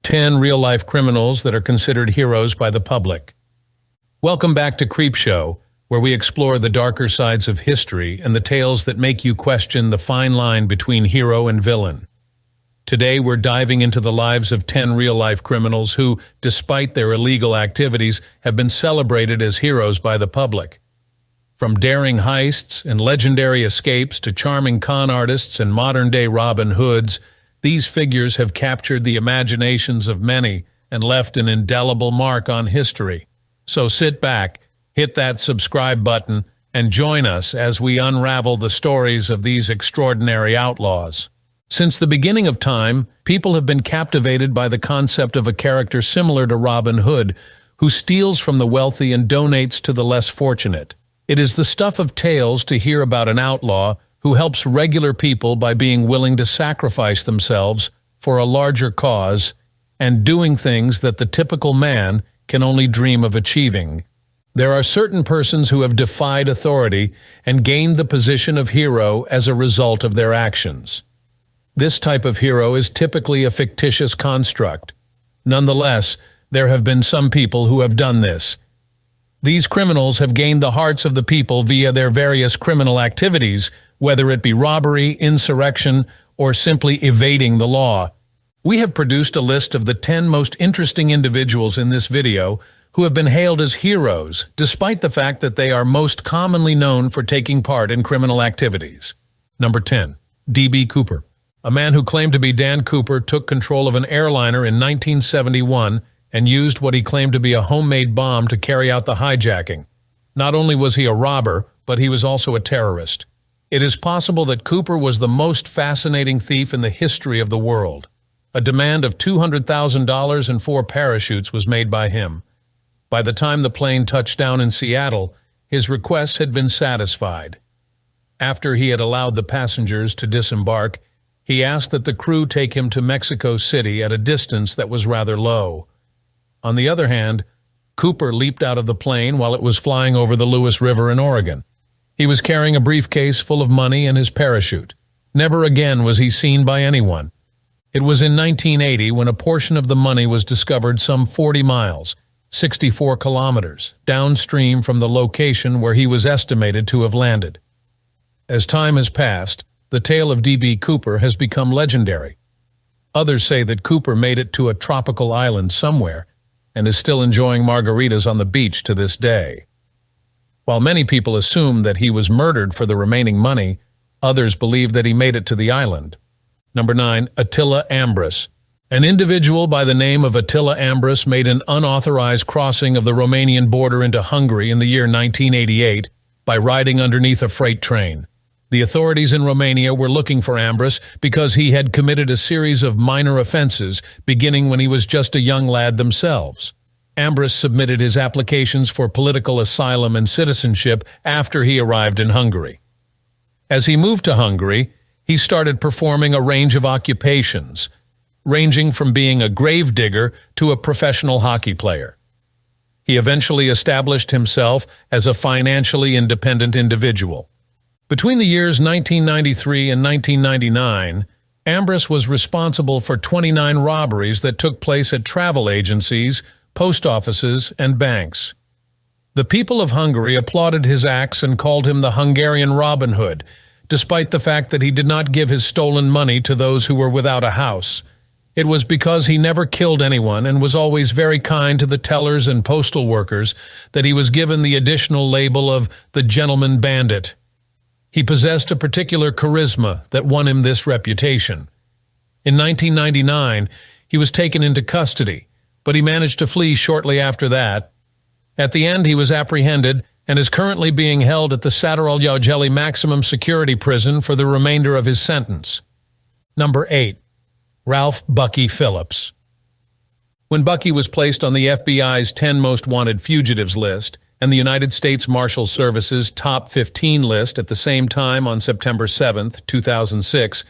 10 real-life criminals that are considered heroes by the public. Welcome back to Creepshow, where we explore the darker sides of history and the tales that make you question the fine line between hero and villain. Today we're diving into the lives of 10 real-life criminals who, despite their illegal activities, have been celebrated as heroes by the public. From daring heists and legendary escapes to charming con artists and modern-day Robin Hoods, these figures have captured the imaginations of many and left an indelible mark on history. So sit back, hit that subscribe button, and join us as we unravel the stories of these extraordinary outlaws. Since the beginning of time, people have been captivated by the concept of a character similar to Robin Hood, who steals from the wealthy and donates to the less fortunate. It is the stuff of tales to hear about an outlaw who helps regular people by being willing to sacrifice themselves for a larger cause and doing things that the typical man can only dream of achieving. There are certain persons who have defied authority and gained the position of hero as a result of their actions. This type of hero is typically a fictitious construct. Nonetheless, there have been some people who have done this. These criminals have gained the hearts of the people via their various criminal activities, whether it be robbery, insurrection, or simply evading the law. We have produced a list of the 10 most interesting individuals in this video who have been hailed as heroes, despite the fact that they are most commonly known for taking part in criminal activities. Number 10. D.B. Cooper. A man who claimed to be Dan Cooper took control of an airliner in 1971 and used what he claimed to be a homemade bomb to carry out the hijacking. Not only was he a robber, but he was also a terrorist. It is possible that Cooper was the most fascinating thief in the history of the world. A demand of $200,000 and 4 parachutes was made by him. By the time the plane touched down in Seattle, his requests had been satisfied. After he had allowed the passengers to disembark, he asked that the crew take him to Mexico City at a distance that was rather low. On the other hand, Cooper leaped out of the plane while it was flying over the Lewis River in Oregon. He was carrying a briefcase full of money and his parachute. Never again was he seen by anyone. It was in 1980 when a portion of the money was discovered some 40 miles, 64 kilometers, downstream from the location where he was estimated to have landed. As time has passed, the tale of D.B. Cooper has become legendary. Others say that Cooper made it to a tropical island somewhere and is still enjoying margaritas on the beach to this day. While many people assume that he was murdered for the remaining money, others believe that he made it to the island. Number 9. Attila Ambrus. An individual by the name of Attila Ambrus made an unauthorized crossing of the Romanian border into Hungary in the year 1988 by riding underneath a freight train. The authorities in Romania were looking for Ambrus because he had committed a series of minor offenses, beginning when he was just a young lad themselves. Ambrus submitted his applications for political asylum and citizenship after he arrived in Hungary. As he moved to Hungary, he started performing a range of occupations, ranging from being a grave digger to a professional hockey player. He eventually established himself as a financially independent individual. Between the years 1993 and 1999, Ambrus was responsible for 29 robberies that took place at travel agencies, post offices, and banks. The people of Hungary applauded his acts and called him the Hungarian Robin Hood, despite the fact that he did not give his stolen money to those who were without a house. It was because he never killed anyone and was always very kind to the tellers and postal workers that he was given the additional label of the gentleman bandit. He possessed a particular charisma that won him this reputation. In 1999, he was taken into custody, but he managed to flee shortly after that. At the end, he was apprehended and is currently being held at the Sataraljaujeli Maximum Security Prison for the remainder of his sentence. Number 8. Ralph Bucky Phillips. When Bucky was placed on the FBI's 10 Most Wanted Fugitives list and the United States Marshal Service's Top 15 list at the same time on September 7, 2006,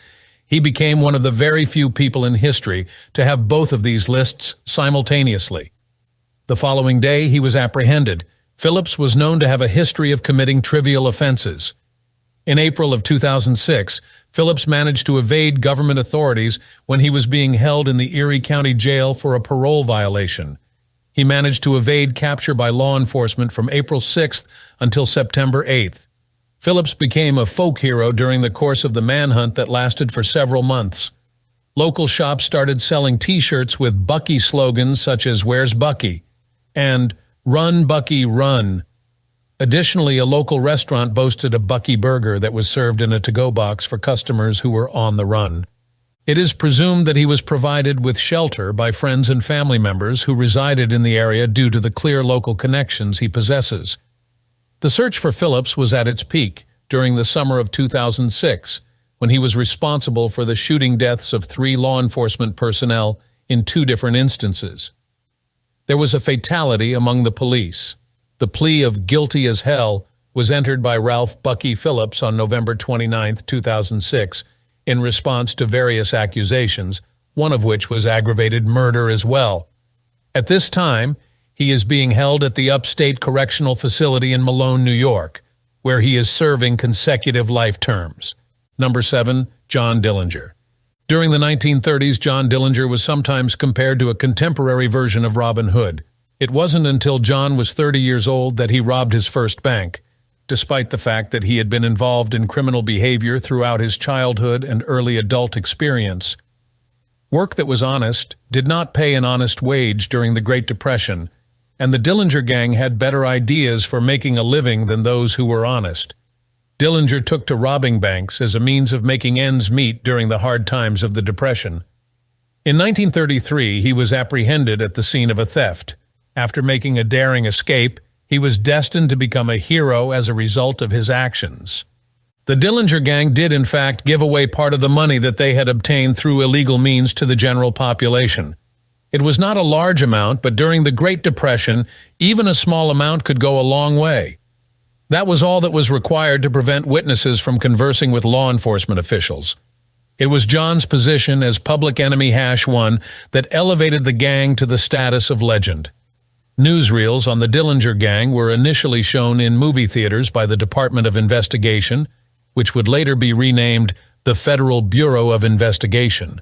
he became one of the very few people in history to have both of these lists simultaneously. The following day, he was apprehended. Phillips was known to have a history of committing trivial offenses. In April of 2006, Phillips managed to evade government authorities when he was being held in the Erie County Jail for a parole violation. He managed to evade capture by law enforcement from April 6th until September 8th. Phillips became a folk hero during the course of the manhunt that lasted for several months. Local shops started selling T-shirts with Bucky slogans such as "Where's Bucky?" and "Run, Bucky, run." Additionally, a local restaurant boasted a Bucky burger that was served in a to-go box for customers who were on the run. It is presumed that he was provided with shelter by friends and family members who resided in the area due to the clear local connections he possesses. The search for Phillips was at its peak during the summer of 2006, when he was responsible for the shooting deaths of 3 law enforcement personnel in 2 different instances. There was a fatality among the police. The plea of guilty as hell was entered by Ralph "Bucky" Phillips on November 29, 2006, in response to various accusations, one of which was aggravated murder as well. At this time, he is being held at the Upstate Correctional Facility in Malone, New York, where he is serving consecutive life terms. Number 7. John Dillinger. During the 1930s, John Dillinger was sometimes compared to a contemporary version of Robin Hood. It wasn't until John was 30 years old that he robbed his first bank, despite the fact that he had been involved in criminal behavior throughout his childhood and early adult experience. Work that was honest did not pay an honest wage during the Great Depression, and the Dillinger gang had better ideas for making a living than those who were honest. Dillinger took to robbing banks as a means of making ends meet during the hard times of the Depression. In 1933, he was apprehended at the scene of a theft. After making a daring escape, he was destined to become a hero as a result of his actions. The Dillinger gang did, in fact, give away part of the money that they had obtained through illegal means to the general population. It was not a large amount, but during the Great Depression, even a small amount could go a long way. That was all that was required to prevent witnesses from conversing with law enforcement officials. It was John's position as public enemy #1 that elevated the gang to the status of legend. Newsreels on the Dillinger gang were initially shown in movie theaters by the Department of Investigation, which would later be renamed the Federal Bureau of Investigation.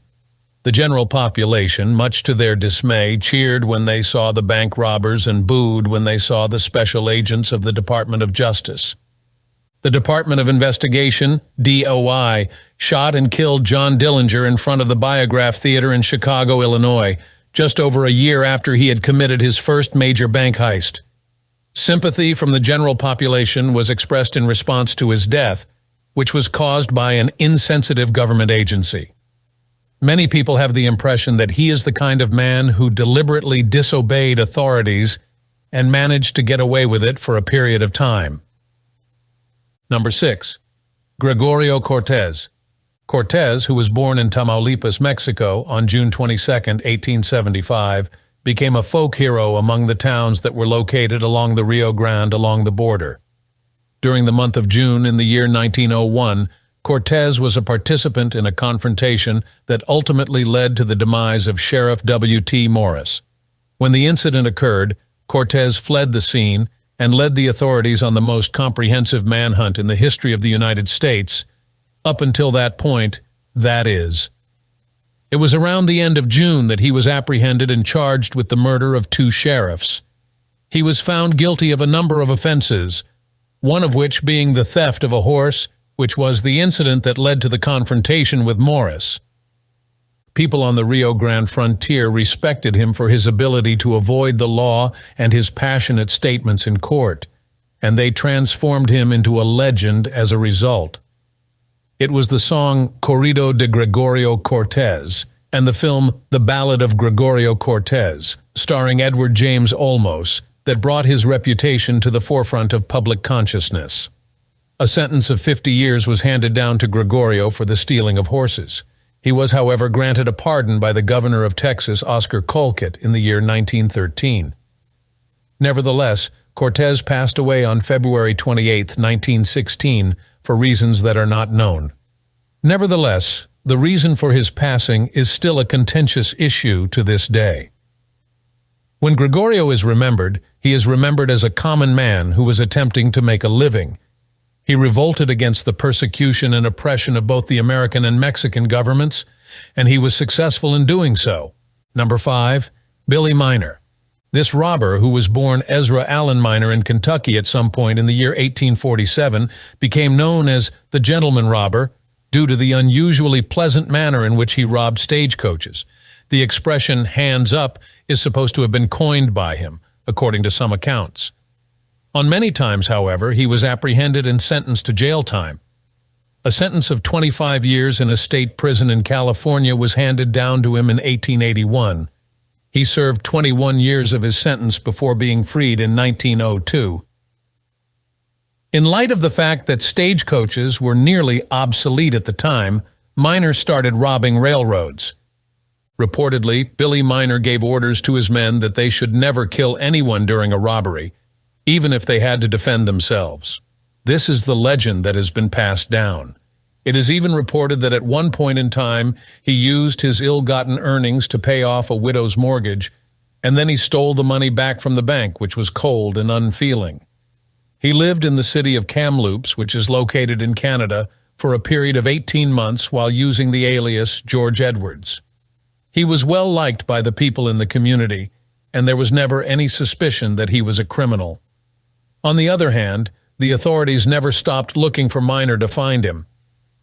The general population, much to their dismay, cheered when they saw the bank robbers and booed when they saw the special agents of the Department of Justice. The Department of Investigation, DOI, shot and killed John Dillinger in front of the Biograph Theater in Chicago, Illinois, just over a year after he had committed his first major bank heist. Sympathy from the general population was expressed in response to his death, which was caused by an insensitive government agency. Many people have the impression that he is the kind of man who deliberately disobeyed authorities and managed to get away with it for a period of time. Number 6. Gregorio Cortez. Cortez, who was born in Tamaulipas, Mexico, on June 22, 1875, became a folk hero among the towns that were located along the Rio Grande along the border. During the month of June in the year 1901, Cortez was a participant in a confrontation that ultimately led to the demise of Sheriff W.T. Morris. When the incident occurred, Cortez fled the scene and led the authorities on the most comprehensive manhunt in the history of the United States. Up until that point, that is. It was around the end of June that he was apprehended and charged with the murder of 2 sheriffs. He was found guilty of a number of offenses, one of which being the theft of a horse, which was the incident that led to the confrontation with Morris. People on the Rio Grande frontier respected him for his ability to avoid the law and his passionate statements in court, and they transformed him into a legend as a result. It was the song Corrido de Gregorio Cortez and the film The Ballad of Gregorio Cortez, starring Edward James Olmos, that brought his reputation to the forefront of public consciousness. A sentence of 50 years was handed down to Gregorio for the stealing of horses. He was, however, granted a pardon by the governor of Texas, Oscar Colquitt, in the year 1913. Nevertheless, Cortez passed away on February 28, 1916, for reasons that are not known. Nevertheless, the reason for his passing is still a contentious issue to this day. When Gregorio is remembered, he is remembered as a common man who was attempting to make a living. He revolted against the persecution and oppression of both the American and Mexican governments, and he was successful in doing so. Number 5. Billy Miner. This robber, who was born Ezra Allen Miner in Kentucky at some point in the year 1847, became known as the gentleman robber due to the unusually pleasant manner in which he robbed stagecoaches. The expression "hands up" is supposed to have been coined by him, according to some accounts. On many times, however, he was apprehended and sentenced to jail time. A sentence of 25 years in a state prison in California was handed down to him in 1881. He served 21 years of his sentence before being freed in 1902. In light of the fact that stagecoaches were nearly obsolete at the time, Miner started robbing railroads. Reportedly, Billy Miner gave orders to his men that they should never kill anyone during a robbery, even if they had to defend themselves. This is the legend that has been passed down. It is even reported that at one point in time, he used his ill-gotten earnings to pay off a widow's mortgage, and then he stole the money back from the bank, which was cold and unfeeling. He lived in the city of Kamloops, which is located in Canada, for a period of 18 months while using the alias George Edwards. He was well liked by the people in the community, and there was never any suspicion that he was a criminal. On the other hand, the authorities never stopped looking for Miner to find him.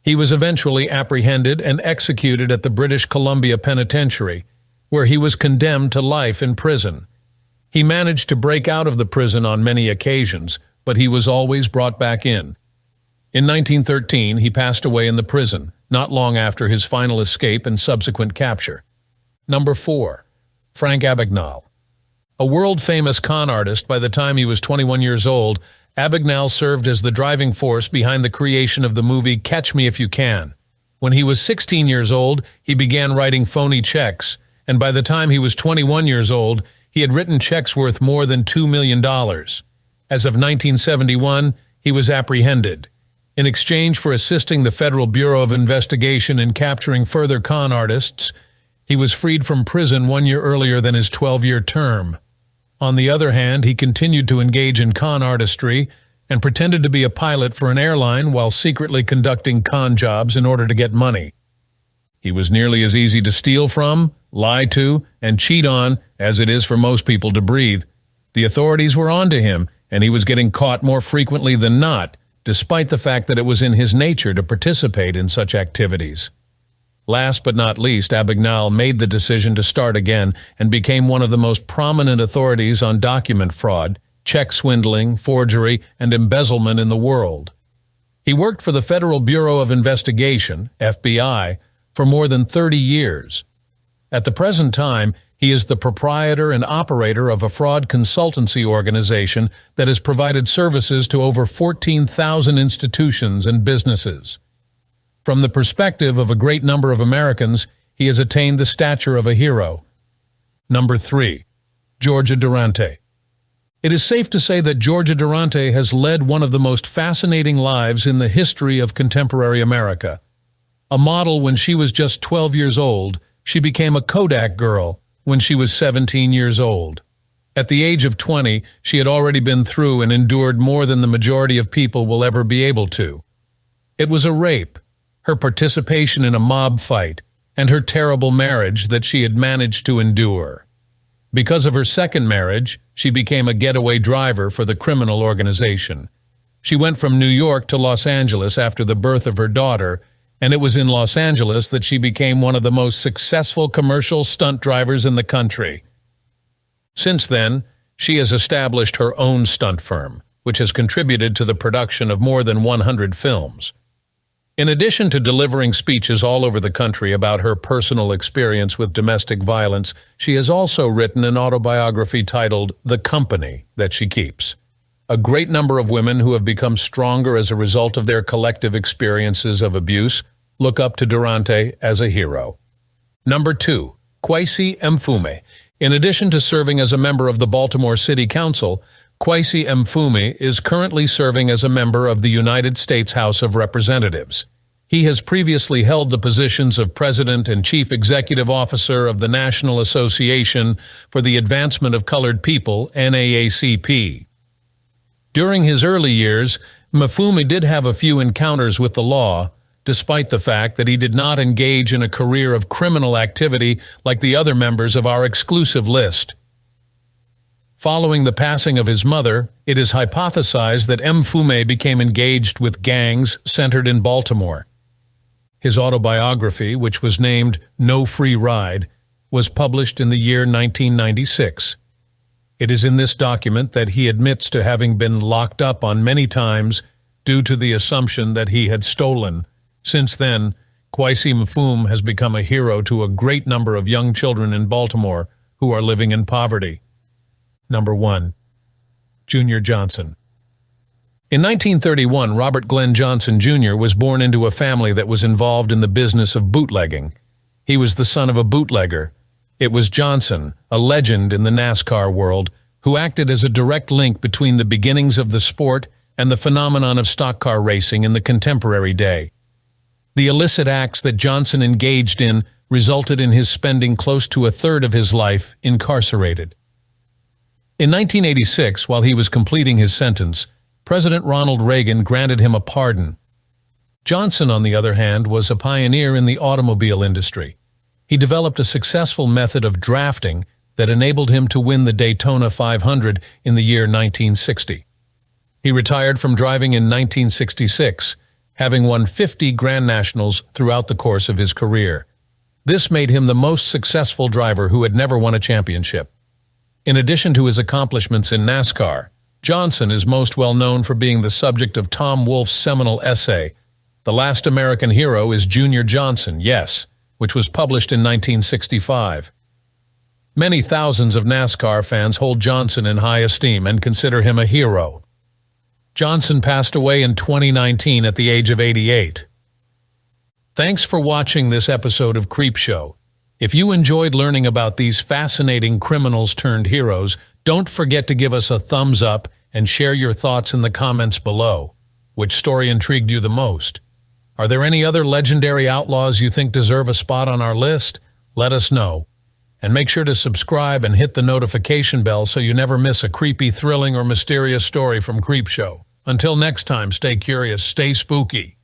He was eventually apprehended and executed at the British Columbia Penitentiary, where he was condemned to life in prison. He managed to break out of the prison on many occasions, but he was always brought back in. In 1913, he passed away in the prison, not long after his final escape and subsequent capture. Number 4. Frank Abagnale. A world-famous con artist by the time he was 21 years old, Abagnale served as the driving force behind the creation of the movie Catch Me If You Can. When he was 16 years old, he began writing phony checks, and by the time he was 21 years old, he had written checks worth more than $2 million. As of 1971, he was apprehended. In exchange for assisting the Federal Bureau of Investigation in capturing further con artists, he was freed from prison 1 year earlier than his 12-year term. On the other hand, he continued to engage in con artistry and pretended to be a pilot for an airline while secretly conducting con jobs in order to get money. He was nearly as easy to steal from, lie to, and cheat on as it is for most people to breathe. The authorities were onto him, and he was getting caught more frequently than not, despite the fact that it was in his nature to participate in such activities. Last but not least, Abagnale made the decision to start again and became one of the most prominent authorities on document fraud, check swindling, forgery, and embezzlement in the world. He worked for the Federal Bureau of Investigation, FBI, for more than 30 years. At the present time, he is the proprietor and operator of a fraud consultancy organization that has provided services to over 14,000 institutions and businesses. From the perspective of a great number of Americans, he has attained the stature of a hero. Number 3. Georgia Durante. It is safe to say that Georgia Durante has led one of the most fascinating lives in the history of contemporary America. A model when she was just 12 years old, she became a Kodak girl when she was 17 years old. At the age of 20, she had already been through and endured more than the majority of people will ever be able to. It was a rape, her participation in a mob fight, and her terrible marriage that she had managed to endure. Because of her second marriage, she became a getaway driver for the criminal organization. She went from New York to Los Angeles after the birth of her daughter, and it was in Los Angeles that she became one of the most successful commercial stunt drivers in the country. Since then, she has established her own stunt firm, which has contributed to the production of more than 100 films. In addition to delivering speeches all over the country about her personal experience with domestic violence, she has also written an autobiography titled The Company That She Keeps. A great number of women who have become stronger as a result of their collective experiences of abuse look up to Durante as a hero. Number 2. Kweisi Mfume. In addition to serving as a member of the Baltimore City Council, Kweisi Mfume is currently serving as a member of the United States House of Representatives. He has previously held the positions of President and Chief Executive Officer of the National Association for the Advancement of Colored People, NAACP. During his early years, Mfume did have a few encounters with the law, despite the fact that he did not engage in a career of criminal activity like the other members of our exclusive list. Following the passing of his mother, it is hypothesized that Mfume became engaged with gangs centered in Baltimore. His autobiography, which was named No Free Ride, was published in the year 1996. It is in this document that he admits to having been locked up on many times due to the assumption that he had stolen. Since then, Kweisi Mfume has become a hero to a great number of young children in Baltimore who are living in poverty. Number 1. Junior Johnson. In 1931, Robert Glenn Johnson, Jr. was born into a family that was involved in the business of bootlegging. He was the son of a bootlegger. It was Johnson, a legend in the NASCAR world, who acted as a direct link between the beginnings of the sport and the phenomenon of stock car racing in the contemporary day. The illicit acts that Johnson engaged in resulted in his spending close to a third of his life incarcerated. In 1986, while he was completing his sentence, President Ronald Reagan granted him a pardon. Johnson, on the other hand, was a pioneer in the automobile industry. He developed a successful method of drafting that enabled him to win the Daytona 500 in the year 1960. He retired from driving in 1966, having won 50 Grand Nationals throughout the course of his career. This made him the most successful driver who had never won a championship. In addition to his accomplishments in NASCAR, Johnson is most well known for being the subject of Tom Wolfe's seminal essay, The Last American Hero is Junior Johnson, Yes, which was published in 1965. Many thousands of NASCAR fans hold Johnson in high esteem and consider him a hero. Johnson passed away in 2019 at the age of 88. Thanks for watching this episode of Creepshow. If you enjoyed learning about these fascinating criminals turned heroes, don't forget to give us a thumbs up and share your thoughts in the comments below. Which story intrigued you the most? Are there any other legendary outlaws you think deserve a spot on our list? Let us know. And make sure to subscribe and hit the notification bell so you never miss a creepy, thrilling, or mysterious story from Creepshow. Until next time, stay curious, stay spooky.